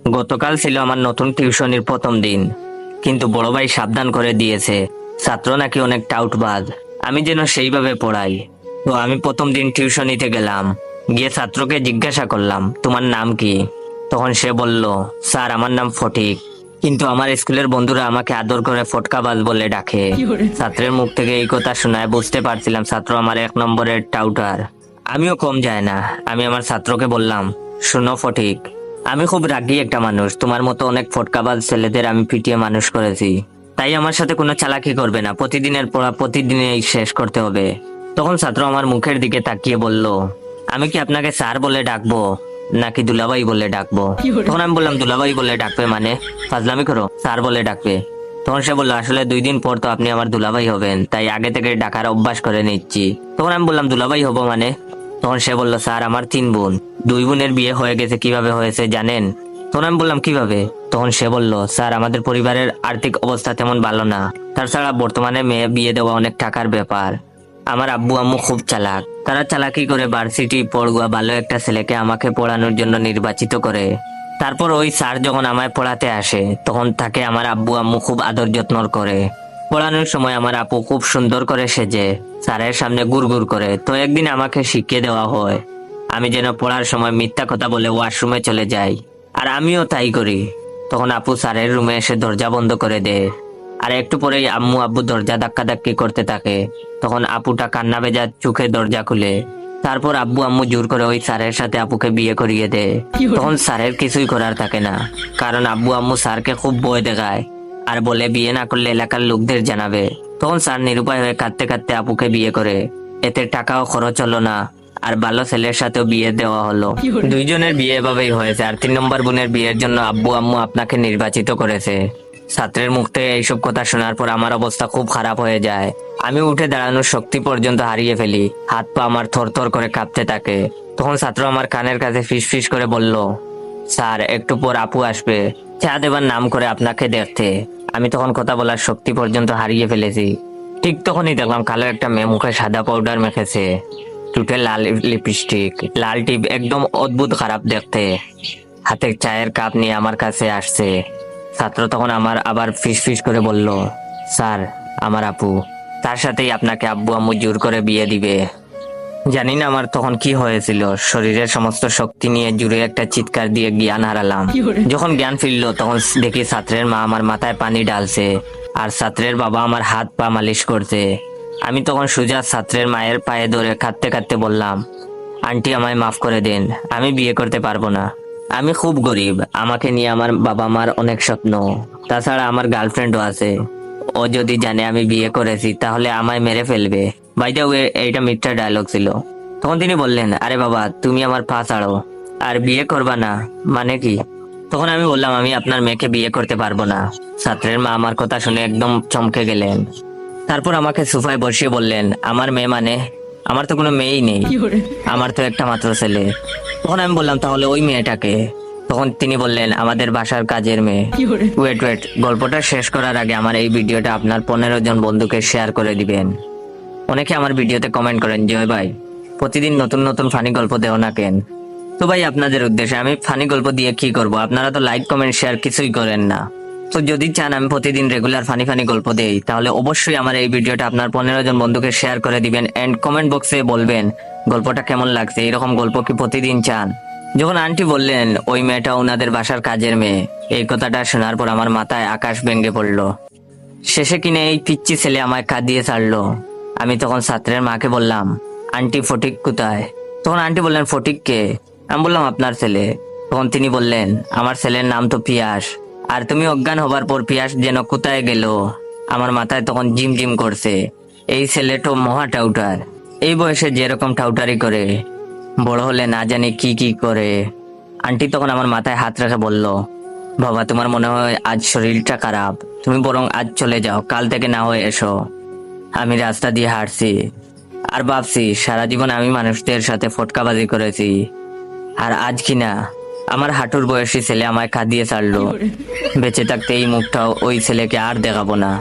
গতকাল ছিল আমার নতুন টিউশনির প্রথম দিন, কিন্তু বড় ভাই সাবধান করে দিয়েছে ছাত্র নাকি অনেক টাউটবাজ, আমি যেন সেইভাবে পড়াই। তো আমি প্রথম দিন টিউশনিতে গেলাম, গিয়ে ছাত্রকে জিজ্ঞাসা করলাম তোমার নাম কি। তখন সে বলল, স্যার আমার নাম ফটিক, কিন্তু আমার স্কুলের বন্ধুরা আমাকে আদর করে ফটকাবাজ বলে ডাকে। ছাত্রের মুখ থেকে এই কথা শোনায় বুঝতে পারছিলাম ছাত্র আমার 1 নম্বরের টাউটার। আমিও কম যায় না, আমি আমার ছাত্রকে বললাম, শোনো ফটিক, আমি খুব রাগী একটা মানুষ, তোমার মতো অনেক ফটকাবাজ ছেলেদের আমি পিটিয়ে মানুষ করেছি, তাই আমার সাথে কোনো চালাকি করবে না, প্রতিদিনের পড়া প্রতিদিনই শেষ করতে হবে। তখন ছাত্র আমার মুখের দিকে তাকিয়ে বলল, আমি কি আপনাকে স্যার বলে ডাকবো নাকি দুলাভাই বলে ডাকবো? তখন আমি বললাম, দুলাভাই বলে ডাকবে মানে? ফাজলামি করো, স্যার বলে ডাকবে। তখন সে বললো, আসলে 2 দিন পর তো আপনি আমার দুলাভাই হবেন, তাই আগে থেকে ডাকার অভ্যাস করে নিচ্ছি। তখন আমি বললাম, দুলাভাই হবো মানে? তখন সে বলল, স্যার আমার 3 বোন, 2 বোনের বিয়ে হয়ে গেছে, কিভাবে হয়েছে জানেন? তখন আমি বললাম, কিভাবে? তখন সে বলল, স্যার আমাদের পরিবারের আর্থিক অবস্থা তেমন ভালো না, তাছাড়া বর্তমানে মেয়ে বিয়ে দেওয়া অনেক টাকার ব্যাপার। আমার আব্বু আম্মু খুব চালাক, তারা চালাকি করে ভার্সিটি পড়ুয়া ভালো একটা ছেলেকে আমাকে পড়ানোর জন্য নির্বাচিত করে। তারপর ওই স্যার যখন আমায় পড়াতে আসে তখন তাকে আমার আব্বু আম্মু খুব আদর যত্ন করে। পড়ানোর সময় আমার আপু খুব সুন্দর করে সেজে স্যারের সামনে গুড়গুড় করে। তো একদিন আমাকে শিখিয়ে দেওয়া হয় আমি যেন পড়ার সময় মিথ্যা কথা বলে ওয়াশরুমে চলে যাই, আর আমিও তাই করি। তখন আপু স্যারের রুমে এসে দরজা বন্ধ করে দেয়, আর একটু পরেই আম্মু আব্বু দরজা ধাক্কাধাক্কি করতে থাকে। তখন আপুটা কান্না ভেজা চোখে দরজা খুলে। তারপর আব্বু আম্মু জোর করে ওই স্যারের সাথে আপুকে বিয়ে করিয়ে দেয়। তখন স্যারের কিছুই করার থাকে না, কারণ আব্বু আম্মু স্যারকে খুব ভয় দেখায় আর বলে বিয়ে না করলে এলাকার লোকদের জানাবে। তখন স্যার নিরুপায় হয়ে কাঁদতে কাঁদতে আপুকে বিয়ে করে। এতে টাকাও খরচ হলো না, আর ভালো ছেলের সাথেও বিয়ে দেওয়া হলো। 2 জনের বিয়ে এভাবেই হয়েছে, আর 3 নম্বর বোনের বিয়ের জন্য আব্বু আম্মু আপনাকে নির্বাচিত করেছে। ছাত্রের মুখ থেকে এইসব কথা শোনার পর আমার অবস্থা খুব খারাপ হয়ে যায়। আমি উঠে দাঁড়ানোর শক্তি পর্যন্ত হারিয়ে ফেলি, হাত পা আমার থরথর করে কাঁপতে থাকে। তখন ছাত্র আমার কানের কাছে ফিস ফিস করে বলল, স্যার একটু পর আপু আসবে চা দেবার নাম করে আপনাকে দেখতে। আমি তখন কথা বলার শক্তি পর্যন্ত হারিয়ে ফেলেছি। ঠিক তখনই দেখলাম কালো একটা মেয়ে মুখে সাদা পাউডার মেখেছে, টুটে লাল লিপস্টিক, লাল টিপ, একদম অদ্ভুত খারাপ দেখতে, হাতে চায়ের কাপ নিয়ে আমার কাছে আসছে। ছাত্র তখন আমার আবার ফিস ফিস করে বলল, স্যার আমার আপু, তার সাথেই আপনাকে আব্বু আম্মু জোর করে বিয়ে দিবে। জানি না আমার তখন কি হয়েছিল, শরীরের সমস্ত শক্তি নিয়ে জুড়ে একটা চিৎকার দিয়ে জ্ঞান হারালাম। যখন জ্ঞান ফিরলো তখন দেখি ছাত্রের মা আমার মাথায় পানি ঢালছে, আর ছাত্রের বাবা আমার হাত পা মালিশ করছে। আমি তখন সোজা ছাত্রের মায়ের পায়ে ধরে কাঁদতে কাঁদতে বললাম, আন্টি আমায় মাফ করে দেন, আমি বিয়ে করতে পারবো না, আমি খুব গরিব, আমাকে নিয়ে আমার বাবা মার অনেক স্বপ্ন, তাছাড়া আমার গার্লফ্রেন্ডও আছে, ও যদি জানে আমি বিয়ে করেছি তাহলে আমায় মেরে ফেলবে। বাই দ্য ওয়ে এইটা মিথ্যা ডায়লগ ছিল। তখন তিনি বললেন, আরে বাবা তুমি আমার পা ছাড়ো, আর বিয়ে করবা না মানে কি? তখন আমি বললাম, আমি আপনার মেয়েকে বিয়ে করতে পারবো না। ছাত্রের মা আমার কথা শুনে একদম চমকে গেলেন। তারপর আমাকে সোফায় বসিয়ে বললেন, আমার মেয়ে মানে? আমার তো কোনো মেয়েই নেই, আমার তো একটা মাত্র ছেলে। তখন আমি বললাম, তাহলে ওই মেয়েটাকে? তখন তিনি বললেন, আমাদের বাসার কাজের মেয়ে। ওয়েট ওয়েট, গল্পটা শেষ করার আগে আমার এই ভিডিওটা আপনার 15 জন বন্ধুকে শেয়ার করে দিবেন। অনেকে আমার ভিডিওতে কমেন্ট করেন, জয় ভাই প্রতিদিন নতুন নতুন ফানি গল্প দেও না কেন? তো ভাই আপনাদের উদ্দেশ্যে, আমি ফানি গল্প দিয়ে কি করব? আপনারা তো লাইক কমেন্ট শেয়ার কিছুই করেন না। তো যদি চান আমি প্রতিদিন রেগুলার ফানি ফানি গল্প দেই, তাহলে অবশ্যই আমার এই ভিডিওটা আপনার 15 জন বন্ধুকে শেয়ার করে দিবেন, এন্ড কমেন্ট বক্সে বলবেন গল্পটা কেমন লাগছে, এরকম গল্প কি প্রতিদিন চান? যখন আন্টি বললেন ওই মেয়েটা ওনাদের বাসার কাজের মেয়ে, এই কথাটা শোনার পর আমার মাথায় আকাশ ভেঙে পড়লো। শেষে কিনে এই পিচ্চি ছেলে আমায় কাঁদিয়ে ছাড়লো। আমি তখন ছাত্রের মাকে বললাম, আন্টি ফটিক কোথায়? তখন আন্টি বললেন, ফটিক কে? আমি বললাম, আপনার ছেলে। তখন তিনি বললেন, আমার ছেলের নাম তো পিয়াস, আর তুমি অজ্ঞান হবার পর পিয়াস যেন কোথায় গেল। আমার মাথায় তখন জিম জিম করছে, এই ছেলেটা মহা টাউটার, এই বয়সে যেরকম টাউটারি করে বড় হলে না জানি কি কি করে। আন্টি তখন আমার মাথায় হাত রেখে বলল, বাবা তোমার মনে হয় আজ শরীরটা খারাপ, তুমি বরং আজ চলে যাও, কাল থেকে না হয়ে এসো। আমি রাস্তা দিয়ে হাঁটছি আর ভাবছি, সারা জীবন আমি মানুষদের সাথে ফটকাবাজি করেছি, আর আজ কিনা আমার হাঁটুর বয়সী ছেলে আমায় কাঁদিয়ে ছাড়লো। বেঁচে থাকতে এই মুখটাও ওই ছেলেকে আর দেখাবো না।